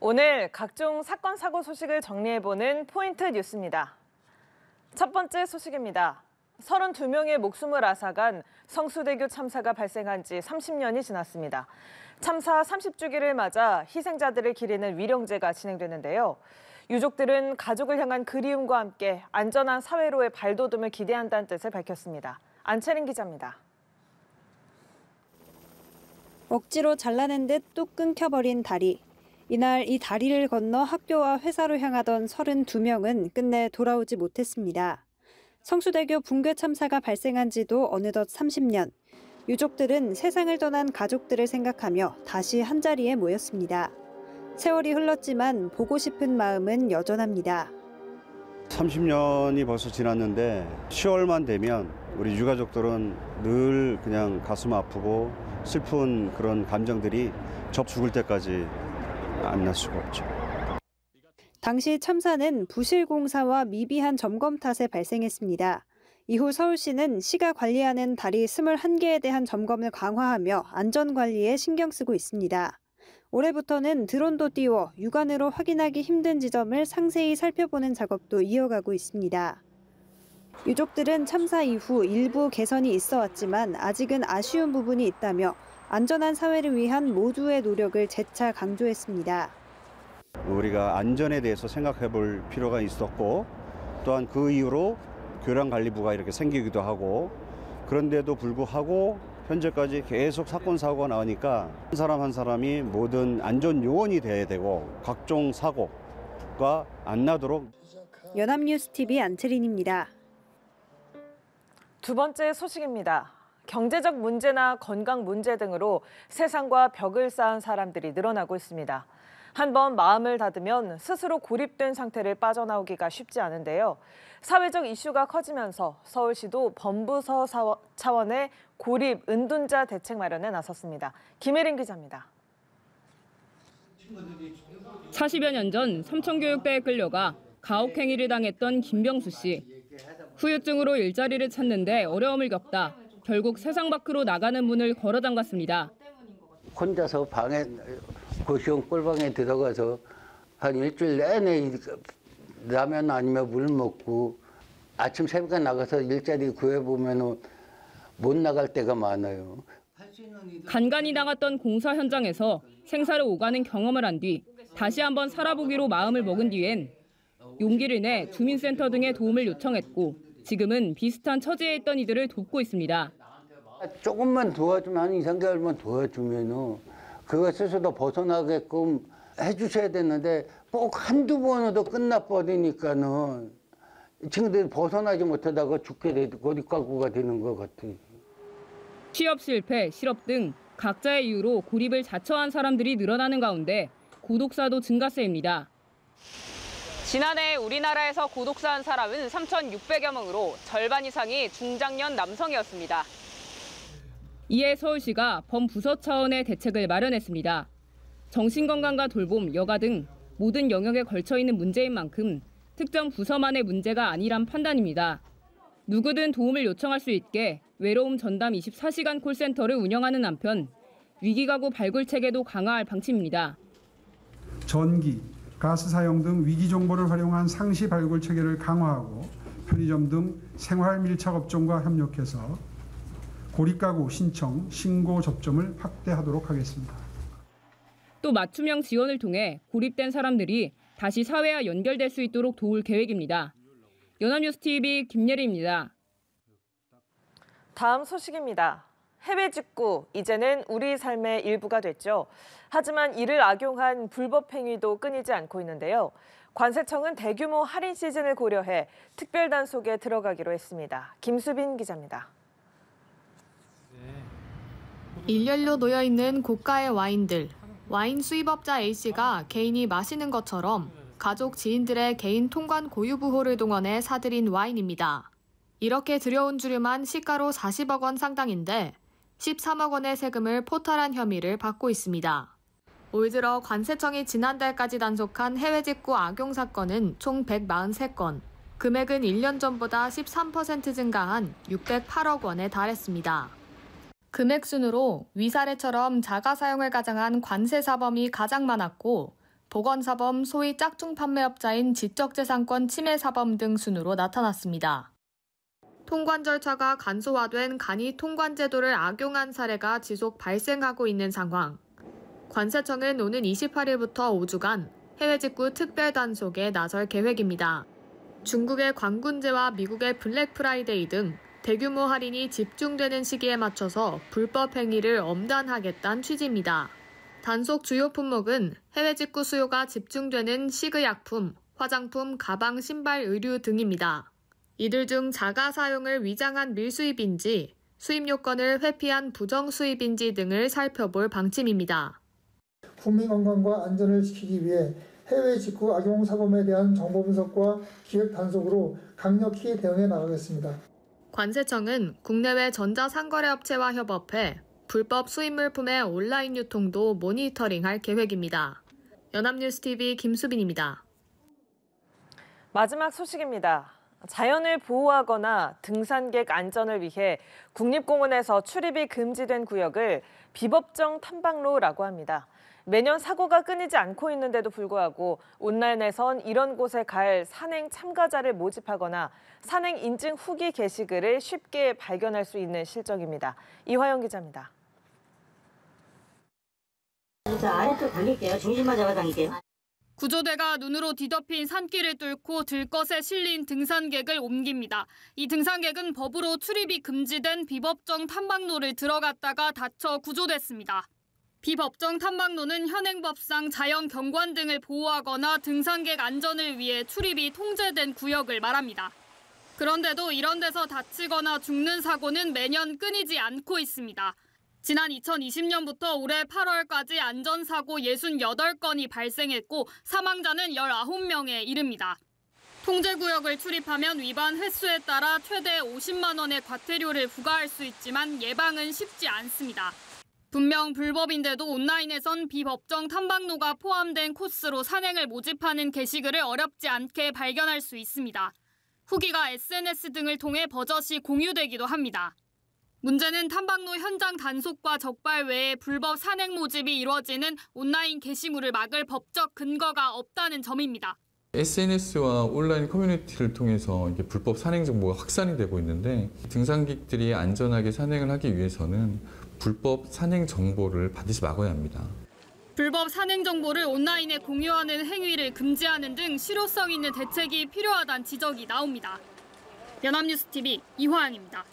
오늘 각종 사건, 사고 소식을 정리해보는 포인트 뉴스입니다. 첫 번째 소식입니다. 32명의 목숨을 앗아간 성수대교 참사가 발생한 지 30년이 지났습니다. 참사 30주기를 맞아 희생자들을 기리는 위령제가 진행되는데요. 유족들은 가족을 향한 그리움과 함께 안전한 사회로의 발돋움을 기대한다는 뜻을 밝혔습니다. 안채린 기자입니다. 억지로 잘라낸 듯 뚝 끊겨버린 다리. 이날 이 다리를 건너 학교와 회사로 향하던 32명은 끝내 돌아오지 못했습니다. 성수대교 붕괴 참사가 발생한 지도 어느덧 30년. 유족들은 세상을 떠난 가족들을 생각하며 다시 한자리에 모였습니다. 세월이 흘렀지만 보고 싶은 마음은 여전합니다. 30년이 벌써 지났는데 10월만 되면 우리 유가족들은 늘 그냥 가슴 아프고 슬픈 그런 감정들이 죽을 때까지 안 날 수가 없죠. 당시 참사는 부실 공사와 미비한 점검 탓에 발생했습니다. 이후 서울시는 시가 관리하는 다리 21개에 대한 점검을 강화하며 안전관리에 신경 쓰고 있습니다. 올해부터는 드론도 띄워 육안으로 확인하기 힘든 지점을 상세히 살펴보는 작업도 이어가고 있습니다. 유족들은 참사 이후 일부 개선이 있어 왔지만 아직은 아쉬운 부분이 있다며 안전한 사회를 위한 모두의 노력을 재차 강조했습니다. 우리가 안전에 대해서 생각해 볼 필요가 있었고 또한 그 이후로 교량관리부가 이렇게 생기기도 하고 그런데도 불구하고 현재까지 계속 사건 사고가 나오니까 한 사람 한 사람이 모든 안전 요원이 돼야 되고 각종 사고가 안 나도록. 연합뉴스TV 안채린입니다. 두 번째 소식입니다. 경제적 문제나 건강 문제 등으로 세상과 벽을 쌓은 사람들이 늘어나고 있습니다. 한번 마음을 닫으면 스스로 고립된 상태를 빠져나오기가 쉽지 않은데요. 사회적 이슈가 커지면서 서울시도 범부서 차원의 고립 은둔자 대책 마련에 나섰습니다. 김혜린 기자입니다. 40여 년 전 삼천교육대에 끌려가 가혹행위를 당했던 김병수 씨. 후유증으로 일자리를 찾는데 어려움을 겪다 결국 세상 밖으로 나가는 문을 걸어 잠갔습니다. 혼자서 방에 고시원 꿀방에 들어가서 한 일주일 내내 라면 아니면 물 먹고 아침 새벽에 나가서 일자리 구해보면 못 나갈 때가 많아요. 간간히 나갔던 공사 현장에서 생사를 오가는 경험을 한 뒤 다시 한번 살아보기로 마음을 먹은 뒤엔 용기를 내 주민센터 등의 도움을 요청했고 지금은 비슷한 처지에 있던 이들을 돕고 있습니다. 조금만 도와주면 한 2, 3개월만 도와주면 그거 스스로 벗어나게끔 해주셔야 되는데 꼭 한두 번으로 끝나버리니까는 친구들이 벗어나지 못하다가 죽게 되고 고립가구가 되는 것 같아요. 취업 실패, 실업 등 각자의 이유로 고립을 자처한 사람들이 늘어나는 가운데 고독사도 증가세입니다. 지난해 우리나라에서 고독사한 사람은 3,600여 명으로 절반 이상이 중장년 남성이었습니다. 이에 서울시가 범부서 차원의 대책을 마련했습니다. 정신건강과 돌봄, 여가 등 모든 영역에 걸쳐 있는 문제인 만큼 특정 부서만의 문제가 아니란 판단입니다. 누구든 도움을 요청할 수 있게 외로움 전담 24시간 콜센터를 운영하는 한편 위기가구 발굴 체계도 강화할 방침입니다. 전기, 가스 사용 등 위기 정보를 활용한 상시 발굴 체계를 강화하고 편의점 등 생활 밀착 업종과 협력해서 고립가구 신청, 신고 접점을 확대하도록 하겠습니다. 또 맞춤형 지원을 통해 고립된 사람들이 다시 사회와 연결될 수 있도록 도울 계획입니다. 연합뉴스TV 김예리입니다. 다음 소식입니다. 해외 직구, 이제는 우리 삶의 일부가 됐죠. 하지만 이를 악용한 불법 행위도 끊이지 않고 있는데요. 관세청은 대규모 할인 시즌을 고려해 특별 단속에 들어가기로 했습니다. 김수빈 기자입니다. 일렬로 놓여있는 고가의 와인들. 와인 수입업자 A씨가 개인이 마시는 것처럼 가족, 지인들의 개인 통관 고유 부호를 동원해 사들인 와인입니다. 이렇게 들여온 주류만 시가로 40억 원 상당인데 13억 원의 세금을 포탈한 혐의를 받고 있습니다. 올 들어 관세청이 지난달까지 단속한 해외 직구 악용 사건은 총 143건, 금액은 1년 전보다 13% 증가한 608억 원에 달했습니다. 금액 순으로 위사례처럼 자가 사용을 가장한 관세 사범이 가장 많았고 보건사범 소위 짝퉁 판매업자인 지적재산권 침해사범 등 순으로 나타났습니다. 통관 절차가 간소화된 간이 통관 제도를 악용한 사례가 지속 발생하고 있는 상황. 관세청은 오는 28일부터 5주간 해외 직구 특별 단속에 나설 계획입니다. 중국의 광군제와 미국의 블랙 프라이데이 등 대규모 할인이 집중되는 시기에 맞춰서 불법 행위를 엄단하겠다는 취지입니다. 단속 주요 품목은 해외 직구 수요가 집중되는 식의약품, 화장품, 가방, 신발, 의류 등입니다. 이들 중 자가 사용을 위장한 밀수입인지, 수입 요건을 회피한 부정 수입인지 등을 살펴볼 방침입니다. 국민 건강과 안전을 지키기 위해 해외 직구 악용 사범에 대한 정보 분석과 기획 단속으로 강력히 대응해 나가겠습니다. 관세청은 국내외 전자상거래업체와 협업해 불법 수입 물품의 온라인 유통도 모니터링할 계획입니다. 연합뉴스TV 김수빈입니다. 마지막 소식입니다. 자연을 보호하거나 등산객 안전을 위해 국립공원에서 출입이 금지된 구역을 비법정 탐방로라고 합니다. 매년 사고가 끊이지 않고 있는데도 불구하고 온라인에선 이런 곳에 갈 산행 참가자를 모집하거나 산행 인증 후기 게시글을 쉽게 발견할 수 있는 실정입니다. 이화영 기자입니다. 자, 아래쪽 당길게요. 중심만 잡아 당길게요. 구조대가 눈으로 뒤덮인 산길을 뚫고 들것에 실린 등산객을 옮깁니다. 이 등산객은 법으로 출입이 금지된 비법정 탐방로를 들어갔다가 다쳐 구조됐습니다. 비법정 탐방로는 현행법상 자연 경관 등을 보호하거나 등산객 안전을 위해 출입이 통제된 구역을 말합니다. 그런데도 이런 데서 다치거나 죽는 사고는 매년 끊이지 않고 있습니다. 지난 2020년부터 올해 8월까지 안전사고 68건이 발생했고 사망자는 19명에 이릅니다. 통제구역을 출입하면 위반 횟수에 따라 최대 50만 원의 과태료를 부과할 수 있지만 예방은 쉽지 않습니다. 분명 불법인데도 온라인에선 비법정 탐방로가 포함된 코스로 산행을 모집하는 게시글을 어렵지 않게 발견할 수 있습니다. 후기가 SNS 등을 통해 버젓이 공유되기도 합니다. 문제는 탐방로 현장 단속과 적발 외에 불법 산행 모집이 이루어지는 온라인 게시물을 막을 법적 근거가 없다는 점입니다. SNS와 온라인 커뮤니티를 통해서 이게 불법 산행 정보가 확산이 되고 있는데 등산객들이 안전하게 산행을 하기 위해서는 불법 산행 정보를 반드시 막아야 합니다. 불법 산행 정보를 온라인에 공유하는 행위를 금지하는 등 실효성 있는 대책이 필요하다는 지적이 나옵니다. 연합뉴스TV 이화영입니다.